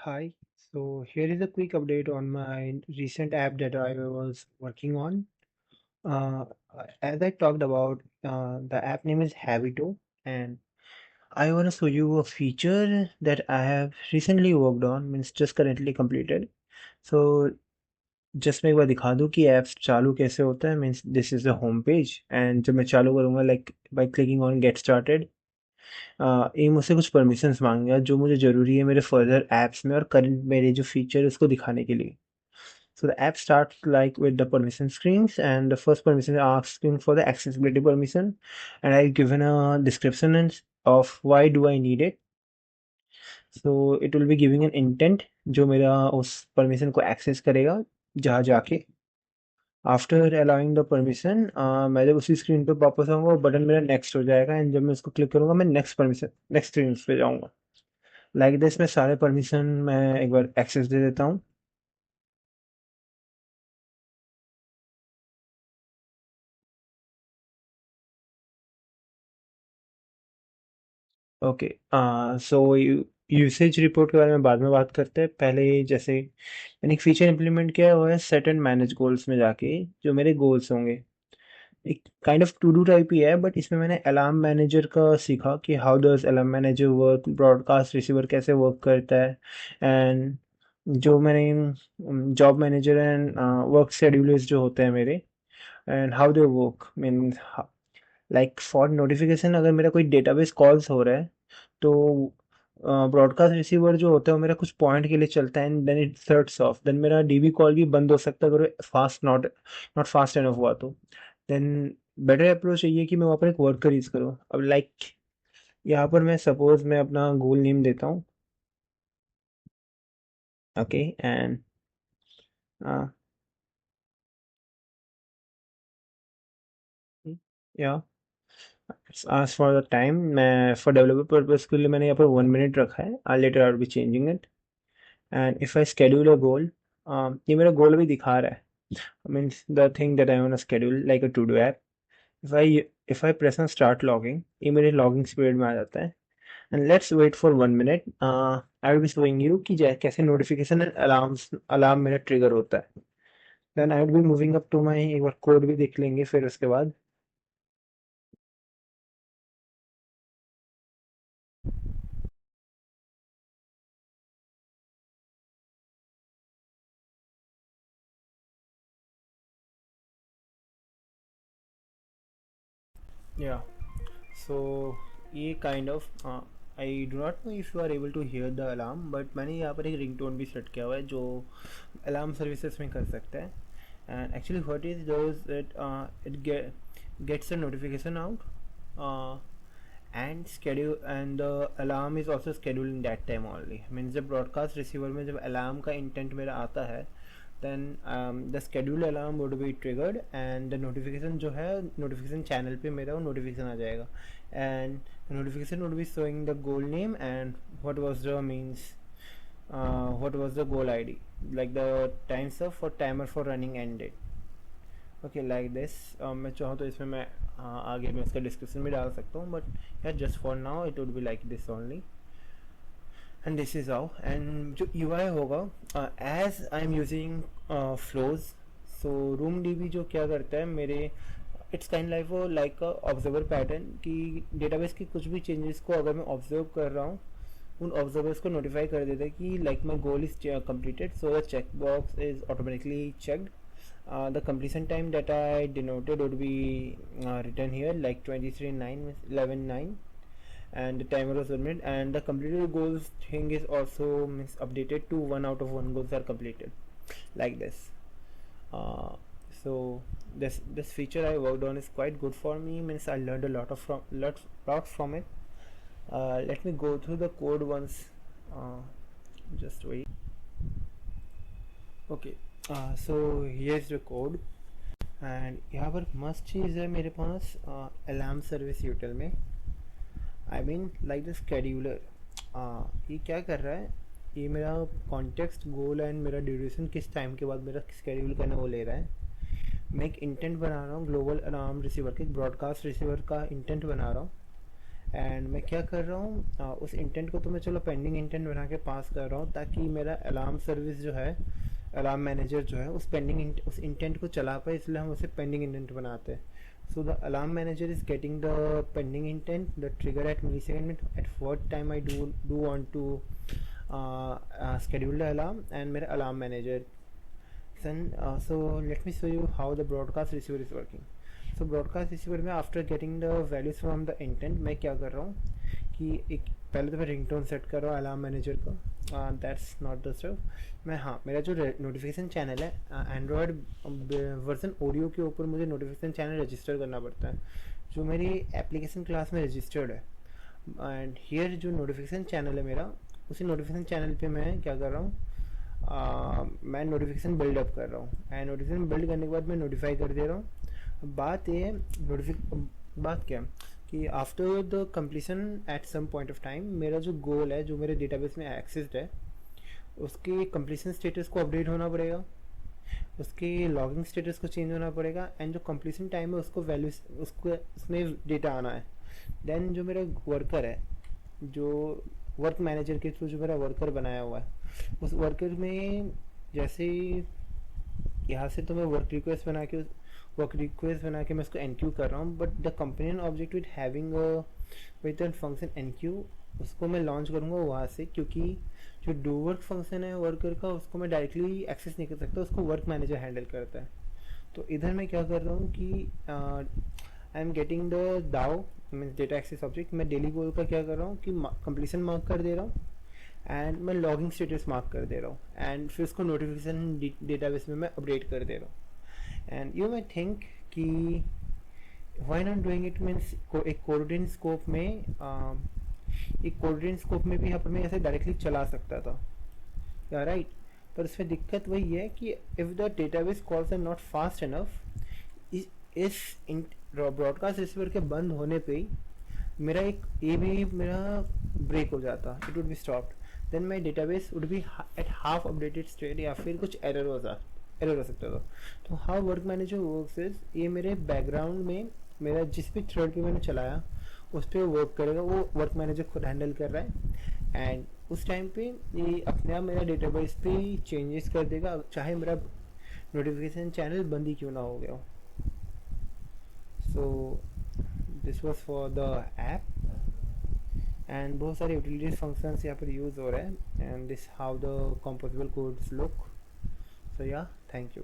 Hi. So here is a quick update on my recent app that I was working on. Uh, as I talked about, the app name is Habito, and I want to show you a feature that I have recently worked on, means just currently completed. So just मैं एक बार दिखा दूँ कि apps चालू कैसे होता है means this is the home page and जब मैं चालू करूँगा like by clicking on get started ये मुझसे कुछ परमिशंस मांगेगा जो मुझे ज़रूरी है मेरे फर्दर ऐप्स में और करंट मेरे जो फीचर है उसको दिखाने के लिए. So the app starts like with the permission screens, and the first permission is asking for the accessibility permission, and I've given a description of why do I need it. So it will be giving an intent जो मेरा उस permission को access करेगा जहाँ जाके. After allowing the permission मैं जब उसी स्क्रीन पे वापस आऊंगा वो बटन मेरा नेक्स्ट हो जाएगा एंड जब मैं उसको क्लिक करूंगा मैं नेक्स्ट परमिशन नेक्स्ट स्क्रीन पे जाऊंगा. लाइक दिस मैं सारे परमिशन मैं एक बार एक्सेस दे देता हूँ. ओके. सो यूसेज रिपोर्ट के बारे में बाद में बात करते हैं. पहले जैसे मैंने एक फीचर इंप्लीमेंट किया हुआ है सेट एंड मैनेज गोल्स में जाके जो मेरे गोल्स होंगे. एक kind of to do type ही है बट इसमें मैंने अलार्म मैनेजर का सीखा कि how does alarm manager work, broadcast receiver कैसे वर्क करता है एंड जो मैंने job manager and work schedulers जो होते हैं मेरे and how they work means like for notification अगर मेरा कोई डेटाबेस कॉल्स हो रहा है तो ब्रॉडकास्ट रिसीवर जो होता है वो मेरा कुछ पॉइंट के लिए चलता है and then it shuts off. Then मेरा डीबी कॉल भी बंद हो सकता है अगर fast not not fast enough हुआ तो. देन बेटर अप्रोच ये है कि मैं वहाँ पर एक वर्कर यूज़ करूँ. अब लाइक यहाँ पर मैं सपोज मैं अपना गोल नेम देता हूँ. ओके एंड या आज फॉर द टाइम मैं फॉर डेवलपर पर्पज के लिए मैंने यहाँ पर 1 मिनट रखा है. I later out be changing it. And if I schedule a goal, ये मेरा गोल भी दिखा रहा है. Means the thing that I want to schedule like a to do app. If I press on start logging ये मेरे logging period में आ जाता है. एंड लेट्स वेट for 1 minute. I will be showing you कि कैसे नोटिफिकेशन एंड अलार्म मेरा ट्रिगर होता है. Then I will be moving up to my, एक बार कोड भी देख लेंगे फिर उसके बाद. या सो ये kind of I do not know if you are able to hear the alarm but मैंने यहाँ पर एक रिंगटोन भी सेट किया हुआ है जो अलार्म सर्विसेज में कर सकता है. And actually what is does it gets a notification out and schedule and the alarm is also scheduled in that time only. Means जब broadcast receiver में जब alarm का intent मेरा आता है then the scheduled alarm would be triggered and the notification जो है notification channel पे मेरा वो notification आ जाएगा and the notification would be showing the goal name and what was the means what was the goal ID like the times of for timer for running ended. Okay like this. मैं चाहूँ तो इसमें मैं आगे मैं इसका description भी डाल सकता हूँ बट यार just for now it would be like this only. And this is how and जो यू आई होगा as I am using flows. So room D जो क्या करता है मेरे it's kind like observer pattern कि डेटाबेस की कुछ भी चेंजेस को अगर मैं ऑब्जर्व कर रहा हूँ उन ऑब्जर्वर्स को नोटिफाई कर देता है कि like my goal is completed. So the check box is automatically checked. The completion time that I denoted would be written here like 23:09 11:09 and the timer was 1 minute and the completed goals thing is also means updated to 1 out of 1 goals are completed like this. uh, so this feature I worked on is quite good for me. Means I learned a lot from it. Let me go through the code once. uh, just wait. Okay. So here's the code. And यहाँ पर मस्त चीज़ है मेरे पास alarm service यूटिल में. I mean like the scheduler. ये क्या कर रहा है, ये मेरा कॉन्टेक्स्ट गोल एंड मेरा ड्यूरेशन किस टाइम के बाद मेरा स्केड्यूल करना वो ले रहा है. मैं एक इंटेंट बना रहा हूँ ग्लोबल अलार्म रिसीवर के ब्रॉडकास्ट रिसीवर का इंटेंट बना रहा हूँ एंड मैं क्या कर रहा हूँ, उस इंटेंट को तो मैं चलो पेंडिंग इंटेंट बना के पास कर रहा हूँ ताकि मेरा अलार्म सर्विस जो है, अलार्म मैनेजर जो है उस इंटेंट को चला पाए, इसलिए हम उसे पेंडिंग इंटेंट बनाते हैं. So the alarm manager is getting the pending intent, the trigger at millisecond at what time I do want to schedule the alarm, and मेरा alarm manager. So let me show you how the broadcast receiver is working. So broadcast receiver में after getting the values from the intent मैं क्या कर रहा हूँ कि एक पहले तो मैं रिंगटोन सेट कर रहा हूँ अलार्म मैनेजर को. That's not the stuff. मैं हाँ, मेरा जो नोटिफिकेशन चैनल है एंड्रॉयड वर्जन ओडियो के ऊपर मुझे नोटिफिकेशन चैनल रजिस्टर करना पड़ता है जो मेरी एप्लीकेशन क्लास में रजिस्टर्ड है. एंड हियर जो नोटिफिकेशन चैनल है मेरा, उसी नोटिफिकेशन चैनल पे मैं क्या कर रहा हूँ, मैं नोटिफिकेशन बिल्डअप कर रहा हूँ. एंड नोटिफिकेशन बिल्ड करने के बाद मैं नोटिफाई कर दे रहा हूँ. बात क्या कि after the completion at some point of time मेरा जो गोल है, जो मेरे डेटाबेस में एक्सेस्ड है, उसके कंप्लीशन स्टेटस को अपडेट होना पड़ेगा, उसके लॉगिंग स्टेटस को चेंज होना पड़ेगा, एंड जो कंप्लीशन टाइम है उसको वैल्यू उसको उसमें डेटा आना है. देन जो मेरा वर्कर है, जो वर्क मैनेजर के थ्रू जो मेरा वर्कर बनाया हुआ है, उस वर्कर में जैसे यहाँ से तो मैं वर्क रिक्वेस्ट बना के मैं उसको एनक्यू कर रहा हूँ. But the companion object with having with function NQ, उसको मैं लॉन्च करूँगा वहाँ से, क्योंकि जो डू वर्क फंक्शन है वर्कर का उसको मैं डायरेक्टली एक्सेस नहीं कर सकता, उसको वर्क मैनेजर हैंडल करता है. तो इधर मैं क्या कर रहा हूँ कि I am getting the DAO means data access object. मैं डेली गोल का क्या कर रहा हूँ कि कंप्लीशन मार्क कर दे रहा हूँ एंड मैं लॉगिंग स्टेटस मार्क कर दे रहा हूँ, एंड फिर उसको नोटिफिकेशन डेटाबेस में मैं अपडेट कर दे रहा हूँ. एंड यू मे थिंक कि why not doing it means एक कोऑर्डिनेट स्कोप में एक कोऑर्डिनेट स्कोप में भी यहाँ पर मैं ऐसे डायरेक्टली चला सकता था, या राइट. पर उसमें दिक्कत वही है कि if the database calls are not fast enough, इस ब्रॉडकास्ट रिसीवर के बंद होने पे ही मेरा एक ये भी मेरा ब्रेक हो जाता, it would be stopped. Then my database would be at half updated state, या फिर कुछ एरर हो सकता था. तो how work manager works is, ये मेरे बैकग्राउंड में मेरा जिस भी थ्रेड पे मैंने चलाया उस पर वर्क करेगा, वो वर्क मैनेजर खुद हैंडल कर रहा है. एंड उस टाइम पे ये अपने आप मेरा डेटाबेस पे चेंजेस कर देगा, चाहे मेरा नोटिफिकेशन चैनल बंद ही क्यों ना हो गया. So this was for the app, and बहुत सारे यूटिलिटीज फंक्शंस यहाँ पर यूज़ हो रहे हैं. And this how the composable codes look. So yeah, thank you.